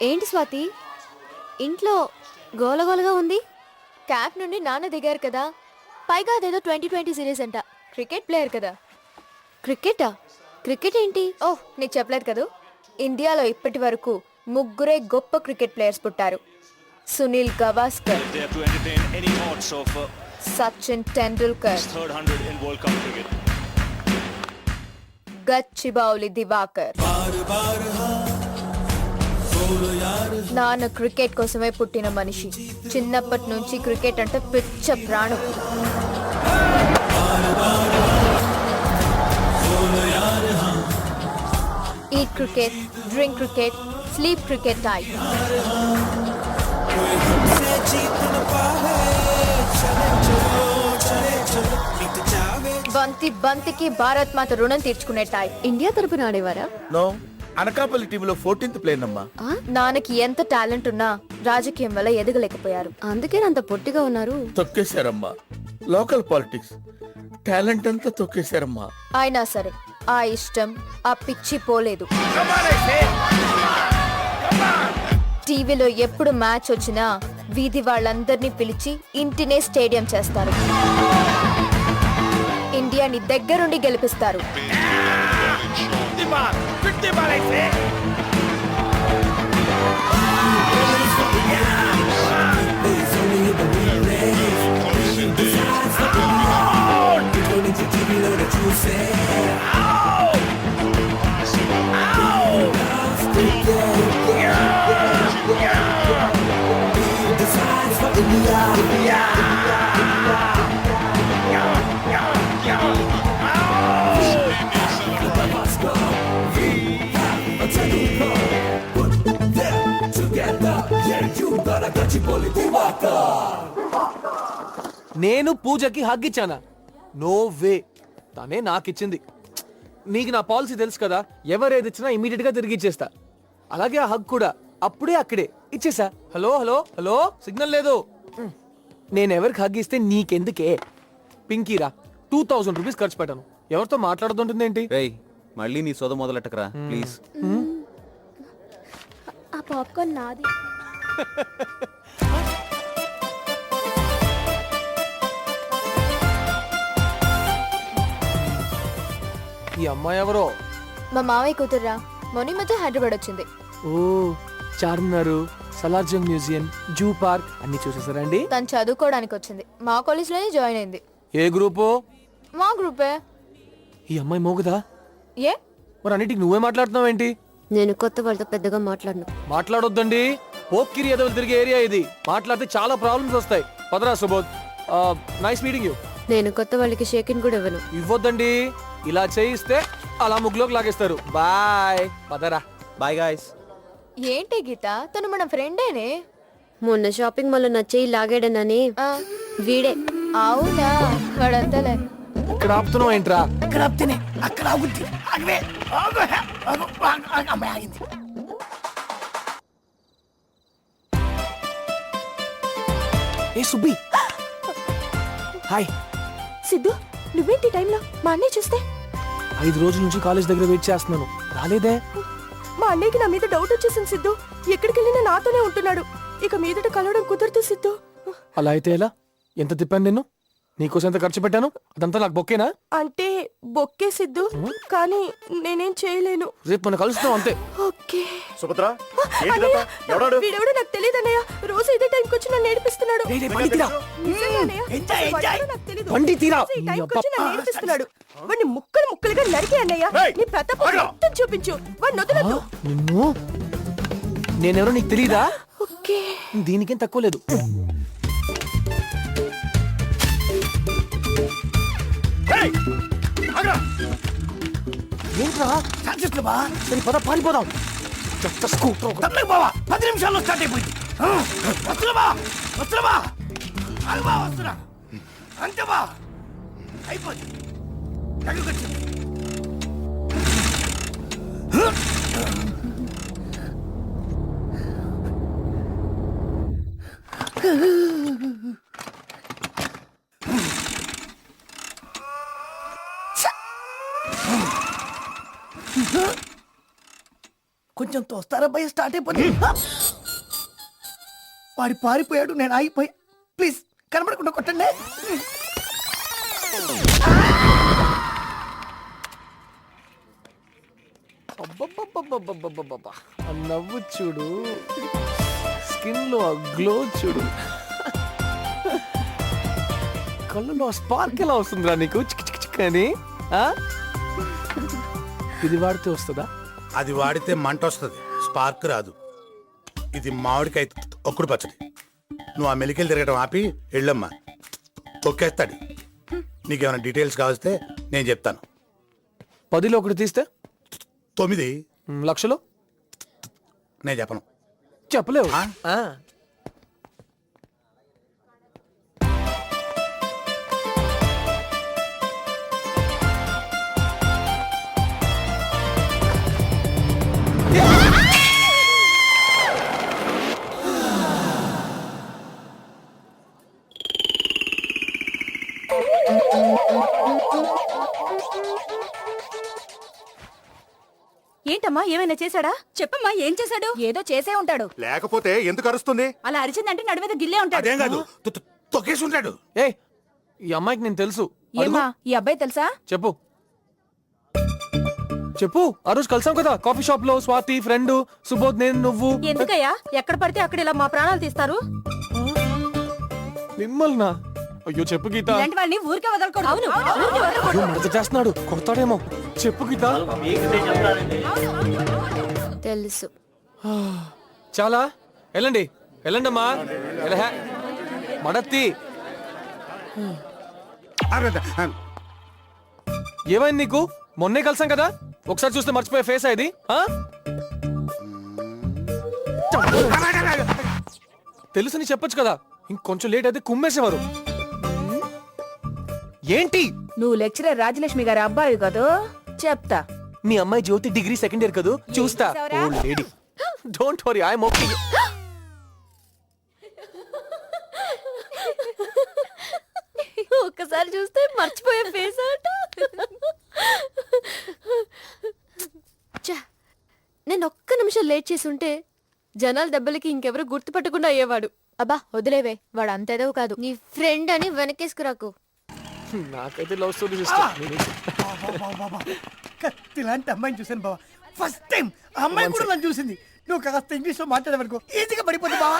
ఏంటి స్వాతి, ఇంట్లో గోలగోలగా ఉంది? క్యాంప్ నుండి నాన్న దిగారు కదా, పైగా అదేదో 2020 సిరీస్ అంట. క్రికెట్ ప్లేయర్ కదా. క్రికెటా? క్రికెట్ ఏంటి? ఓహ్, నీకు చెప్పలేదు కదూ. ఇండియాలో ఇప్పటి వరకు ముగ్గురే గొప్ప క్రికెట్ ప్లేయర్స్ పుట్టారు. సునీల్ గవాస్కర్, సచిన్ టెండూల్కర్, గచ్చిబౌలి దివాకర్. నాన్న క్రికెట్ కోసమే పుట్టిన మనిషి. చిన్నప్పటి నుంచి క్రికెట్ అంటే పిచ్చ ప్రాణం. Eat cricket, drink cricket, sleep cricket type. బంతికి భారత్ మాత రుణం తీర్చుకునే టైప్. ఇండియా తరపున ఆడేవారా? నో, అనకాపల్లి టీంలో 14th ప్లేయర్ అమ్మా. నాన్నకి ఎంత టాలెంట్ ఉన్నా రాజకీయం వల్ల ఎదగలేకపోయారు. అందుకే అంత పొట్టిగా ఉన్నారు. తొక్కేశారమ్మా. లోకల్ పాలిటిక్స్ టాలెంట్ అంతా తొక్కేశారమ్మా. అయినా సరే ఆ ఇష్టం, ఆ పిచ్చి పోలేదు. టీవీలో ఎప్పుడు మ్యాచ్ వచ్చినా వీధి వాళ్ళందరినీ పిలిచి ఇంటినే స్టేడియం చేస్తారు. ఇండియాని దగ్గరుండి గెలిపిస్తారు. నేను పూజకి హగ్ ఇచ్చానా? No way. తనే నాకిచ్చింది. నీకు నా పాలసీ తెలుసు కదా, ఎవరేది ఇచ్చినా ఇమీడియట్ గా తిరిగి ఇచ్చేస్తా. అలాగే ఆ హగ్ కూడా అప్పుడే అక్కడే ఇచ్చేసా. హలో హలో హలో, సిగ్నల్ లేదు. నేను ఎవరికి హగ్ ఇస్తే నీకెందుకే? పింకీరా, 2000 రూపీస్ ఖర్చు పెట్టాను. ఎవరితో మాట్లాడుతుంటుంది ఏంటి? మళ్ళీ నీ సోద మొదలెట్టకరా ప్లీజ్. ఆ పాప్కార్న్ నాది. ఈ అమ్మాయి ఎవరో? మా మావయ్య కూతుర్రా. మొన్న మధ్య హైదరాబాద్ వచ్చింది. ఓ, Charminar, Salar Jung museum, zoo park అన్ని చూసేసారండి? తను చదువుకోవడానికి వచ్చింది. మా కాలేజ్ లోనే జాయిన్ అయింది. ఏ గ్రూపు? మా గ్రూపే. ఈ అమ్మాయి మోగదా? ఏ మరి అన్నిటికి నువ్వే మాట్లాడుతున్నావు ఏంటి? నేను కొత్త వాళ్ళతో పెద్దగా మాట్లాడను. మాట్లాడొద్దండి. పోక్కిరి ఎదవలు తిరిగే ఏరియా ఇది. మాట్లాడితే చాలా ప్రాబ్లమ్స్ వస్తాయి. పదరా సుబోధ్. Nice meeting you. నేను కొత్త వాళ్ళకి షేకిన్ కూడా ఇవ్వను. ఇవ్వద్దండి. ఇలా చేయిస్తే అలా ముగ్గులోకి లాగేస్తారు. బాయ్. పదరా. Bye guys. ఏంటి గీత, తను మన ఫ్రెండేనే. మొన్న షాపింగ్ మాల్ నా చెయ్యి లాగాడనని వీడే. అవునా? వాడంతలే. ఇక్కడ ఆపుతున్నావు ఏంట్రా? ఇక్కడ ఆపుతేనే అక్కడ ఆగుద్ది. అమ్మాయి ఆగింది. ఏ సుబ్బి, హాయ్. సిద్ధు, నువ్వేంటి టైంలో? మా అన్నయ్య చూస్తే. 5 రోజుల నుంచి కాలేజ్ దగ్గర వెయిట్ చేస్తున్నాను, రాలేదే. మా అన్నయ్యకి నా మీద డౌట్ వచ్చేసింది సిద్ధు. ఎక్కడికి వెళ్ళినా నాతోనే ఉంటున్నాడు. ఇక మీదట కలవడం కుదరదు సిద్ధు. అలా అయితే ఎలా? ఎంత తిప్పాను నిన్ను? నీకోసం ఎంత ఖర్చు పెట్టాను? అదంతా నాకు బొక్కేనా? అంటే బొక్కే సిద్ధు, కానీ నేనేం చేయలేను. రేపు మనం కలుస్తాం అంతే. ఓకే. సుభద్ర, వీడెవడో నాకు తెలియదు అన్నయ్య. రోజు ఇదే టైంకి వచ్చి నన్ను నేర్పిస్తున్నాడు. బండి తీరా. నేర్పిస్తున్నాడు. వాడిని ముక్కలు ముక్కలుగా నరికి అన్నయ్య. నీ ప్రతాపం మొత్తం చూపించు. వాడిని వదలొద్దు. నిన్ను నేనెవరో నీకు తెలీదా? ఓకే. దీనికేం తక్కువ లేదు. ఏంట్రా? సరే పద, పారిపోదాం. 10 నిమిషాల్లో స్టార్ట్ అయిపోయింది. అంతే బా, అయిపోయింది. కొంచెం తోస్తారా భయ స్టార్ట్ అయిపోతుంది వాడి పారిపోయాడు నేను ఆగిపోయా ప్లీజ్ కనబడకుండా కొట్టండి అబ్బబ్బబ్బబ్బబ్బబ్బబ్బబ్బ. ఆ నవ్వు చూడు, స్కిన్ లో ఆ గ్లో చూడు, కళ్ళలో ఆ స్పార్క్ ఎలా వస్తుందిరా నీకు చిక్ చిక్ చిక్ అని ఆ? ఇది వాడితే వస్తుందా? అది వాడితే మంట వస్తుంది, స్పార్క్ రాదు. ఇది మామిడికాయ ఒక్కుడు పచ్చడి. నువ్వు ఆ మెలికలు తిరగటం ఆపి వెళ్ళమ్మా, తొక్కేస్తాడు. నీకేమైనా డీటెయిల్స్ కావస్తే నేను చెప్తాను. 10లో ఒకటి తీస్తే 9 లక్షలు నేను చెప్పను. చెప్పలేవు. ఆ? ఆ. ఏంటమ్మా ఏమైనా చేశాడా? చెప్పమ్మా ఏం చేశాడు? ఏదో చేసే ఉంటాడు. లేకపోతే ఎందుకు అరుస్తుంది? అలా అరిచిందంటే నడు మీద గిల్లే ఉంటాడు. అదేం కాదు, తొక్కేసి ఉంటాడు. ఏ ఈ అమ్మాయికి నేను తెలుసు. ఏమా ఈ అబ్బాయి తెలుసా? చెప్పు చెప్పు. ఆ రోజు కలిసాం కదా కాఫీ షాప్ లో, స్వాతి ఫ్రెండ్, సుబోధ్, నేను, నువ్వు. ఎందుకయ్యా ఎక్కడ పడితే అక్కడ ఇలా మా ప్రాణాలు తీస్తారు? మిమ్మల్నా? అయ్యో చెప్పు గీత. ఇలాంటి వాళ్ళని ఊరికే వదలకూడదు. అవును, ఊరికే వదలకూడదు. అయ్యో, మడత చేస్తున్నాడు, కొడతాడేమో. చెప్పు గీత. తెలుసు. చాలా వెళ్ళండి వెళ్ళండి అమ్మా. ఎలహే. మడత్తి. ఏమైంది నీకు? మొన్నే కలిసాం కదా, ఒకసారి చూస్తే మర్చిపోయే ఫేస్ ఇది. తెలుసని చెప్పొచ్చు కదా, ఇంకొంచెం లేట్ అయితే కుమ్మేసేవారు. ఏంటి? నువ్వు లెక్చరర్ రాజలక్ష్మి గారి అబ్బాయి కదా, చెప్తా. మీ అమ్మాయి జ్యోతి డిగ్రీ సెకండ్ ఇయర్ కదా, చూస్తా. Old lady. Don't worry, I'm okay. ఒక్కసారి చూస్తే మర్చిపోయే ఫేస్ అట. ఛ, నేను ఒక్క నిమిషం లేట్ చేసి ఉంటే జనాల దెబ్బలకి ఇంకెవరు గుర్తుపట్టకుండా అయ్యేవాడు. అబ్బా వదిలేవే, వాడు అంతేదో కాదు. నీ ఫ్రెండ్ అని వెనకేసుకురాకు. నాకైతే లవ్ స్టోరీ సిస్టర్. ఇలాంటి అమ్మాయిని చూసాను బావా, ఫస్ట్ టైం అమ్మాయి కూడా నన్ను చూసింది. నువ్వు కాస్త ఇంగ్లీష్ లో మాట్లాడేవనుకో ఈజీగా పడిపోతుంది బావా.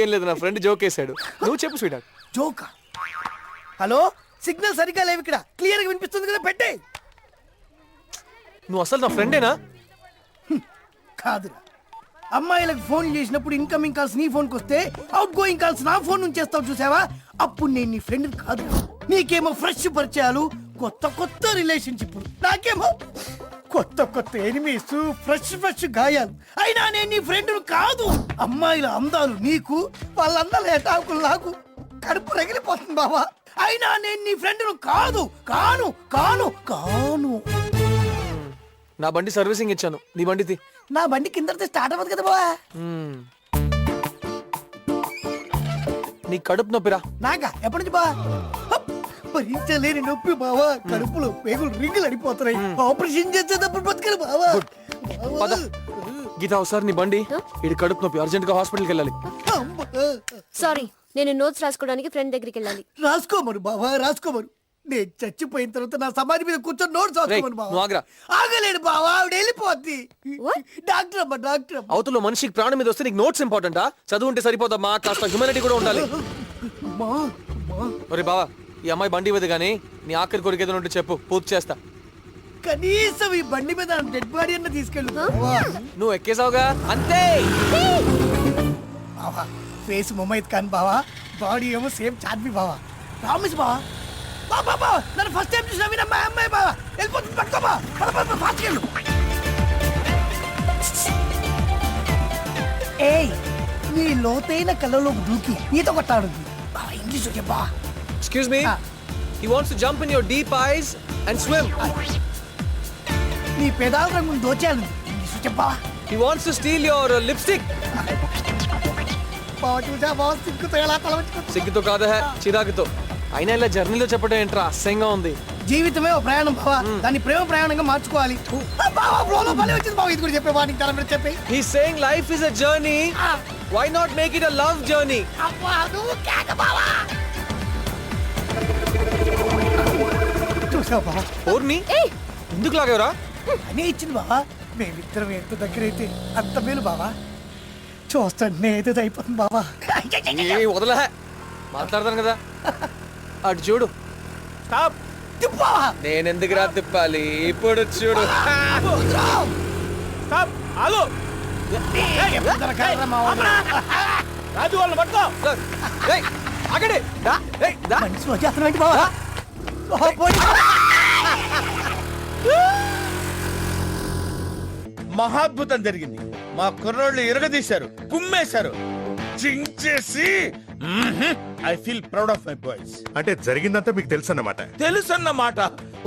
ఏం లేదు, నా ఫ్రెండ్ జోక్ వేసాడు. నువ్వు చెప్పు స్వీట్. జోకా? హలో, సిగ్నల్ సరిగ్గా లేవు ఇక్కడ, క్లియర్ గా వినిపిస్తుంది కదా, పెట్టే. నువ్వు అసలు నా ఫ్రెండేనా? కాదురా, అమ్మాయిలకు ఫోన్ చేసినప్పుడు ఇన్కమింగ్ కాల్స్ నీ ఫోన్కి వస్తే అవుట్ గోయింగ్ కాల్స్ నా ఫోన్ నుంచి చేస్తావు చూసావా, అప్పుడు నేను నీ ఫ్రెండ్ కాదు. నీకేమో ఫ్రెష్ పరిచయాలు, కొత్త కొత్త రిలేషన్షిప్, నాకేమో కొత్త కొత్త ఎనిమీస్, ఫ్రెష్ గాయాలు. అయినా నేను నీ ఫ్రెండ్ కాదు. అమ్మాయిల అందాలు నీకు, వాళ్ళ అందాలు ఎటాకులు నాకు, కడుపు రగిలిపోతుంది బావా. అయినా నేను నీ ఫ్రెండ్ కాదు, కాను కాను కాను. నా బండి సర్వీసింగ్ ఇచ్చాను, నీ బండిది. నా బండి కింద స్టార్ట్ అవ్వదు కదా బావా. నీ కడుపు నొప్పిరా? నాకా? ఎప్పటి నుంచి బా? భరించలేని నొప్పి బావా, కడుపులో పేగులు రింగులు అడిపోతున్నాయి. ఆపరేషన్ చేసేటప్పుడు బతకరు బావా. పద గీత, ఒకసారి నీ బండి. ఇది కడుపు నొప్పి, అర్జెంట్ గా హాస్పిటల్కి వెళ్ళాలి. సారీ, నేను నోట్స్ రాసుకోవడానికి ఫ్రెండ్ దగ్గరికి వెళ్ళాలి. రాసుకోమరు బావా, రాసుకోమరు. నేను చచ్చిపోయిన తర్వాత నా సమాధి మీద కూర్చొని నోట్స్ రాసుకోమను నువ్వు బావా. ఆగరా. ఆగలేడు బావా, ఆవిడ వెళ్ళిపోద్ది. డాక్టర్ అమ్మా, డాక్టర్ అమ్మా. అవతల మనిషికి ప్రాణం మీద వస్తే నీకు నోట్స్ ఇంపార్టెంటా? చదువు ఉంటే సరిపోదమ్మా, కాస్త హ్యూమానిటీ కూడా ఉండాలి. అమ్మా, అమ్మా. ఒరే బావా, ఈ అమ్మాయి బండి మీద గానీ నీ ఆఖరి కోరిక ఏదైనా ఉంటే చెప్పు, పూర్తి చేస్తా. కనీసం ఈ బండి మీద డెడ్ బాడీ అన్న తీసుకెళ్ళు బావా. నువ్వు ఎక్కేసావుగా, అంతే. బావా ఫేస్ ముమైత్ ఖాన్ బావా, బాడీ ఏమో సేమ్ చార్మి బావా. ప్రామిస్ బావా. బాబా నన్ను ఫస్ట్ టైం చూసిన వినమ్మా అమ్మాయి బావా. వెళ్ళిపోతుంది, పట్టుకోబా, ఫాస్ట్ వెళ్ళు. ఏయ్, నీ లోతైన కళ్ళలోకి దూకి ఈత కొట్టాడు బావా. ఇంగ్లీష్ చెప్పా. Excuse me, he wants to jump in your deep ice and swim. నీ పెదాల రంగును దోచాను. ఇంగ్లీష్ చెప్పా. He wants to steal your lipstick. బావా చూసా బావా, సిగ్గుతో ఎలా తలవంచుకుంటా. సిగ్గుతో కాదా, చిరాకుతో. అయినా ఇలా జర్నీలో చెప్పడం ఏంట్రా, అసహ్యంగా ఉంది. జీవితమే ఒక ప్రయాణం బావా దాన్ని ప్రేమ ప్రయాణంగా మార్చుకోవాలి బావా ఫ్లోలో భలే వచ్చింది బావా ఇది కూడా చెప్పే వాడికి తల మీద చెప్పి He's saying life is a journey. Why not make it a love journey? అబ్బా నువ్వు కేక బావా చూసావా బావా ఓర్ని ఎందుకు లాగేవరా? అనే ఇచ్చింది బావా మేమిద్దరం ఎంత దగ్గర అయితే అంత మేలు బావా చూస్తాను ఏదో అయిపోతుంది బావా ఏ వదలహ మాట్లాడతాను కదా. అటు చూడు. స్టాప్. తిప్పావా నేను ఎందుకురా తిప్పాలి? ఇప్పుడు చూడు. స్టాప్. ఆగు. రాజు వాళ్ళని పట్టుకో. ఏయ్, ఆగండి. దా. ఏయ్, దా. మనిషి వచ్చేస్తున్నాడు ఏంటి బావా బావా, పోనీ. మహాద్భుతం జరిగింది. మా కుర్రోళ్ళు ఇరగదీశారు, కుమ్మేశారు, చించేసి. I feel proud of my boys. అంటే జరిగిందంతా మీకు తెలుసు అన్నమాట. తెలుసన్నమాట.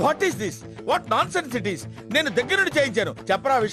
What is this? What nonsense it is? నేను దగ్గర నుండి చేయించాను. చెప్పరా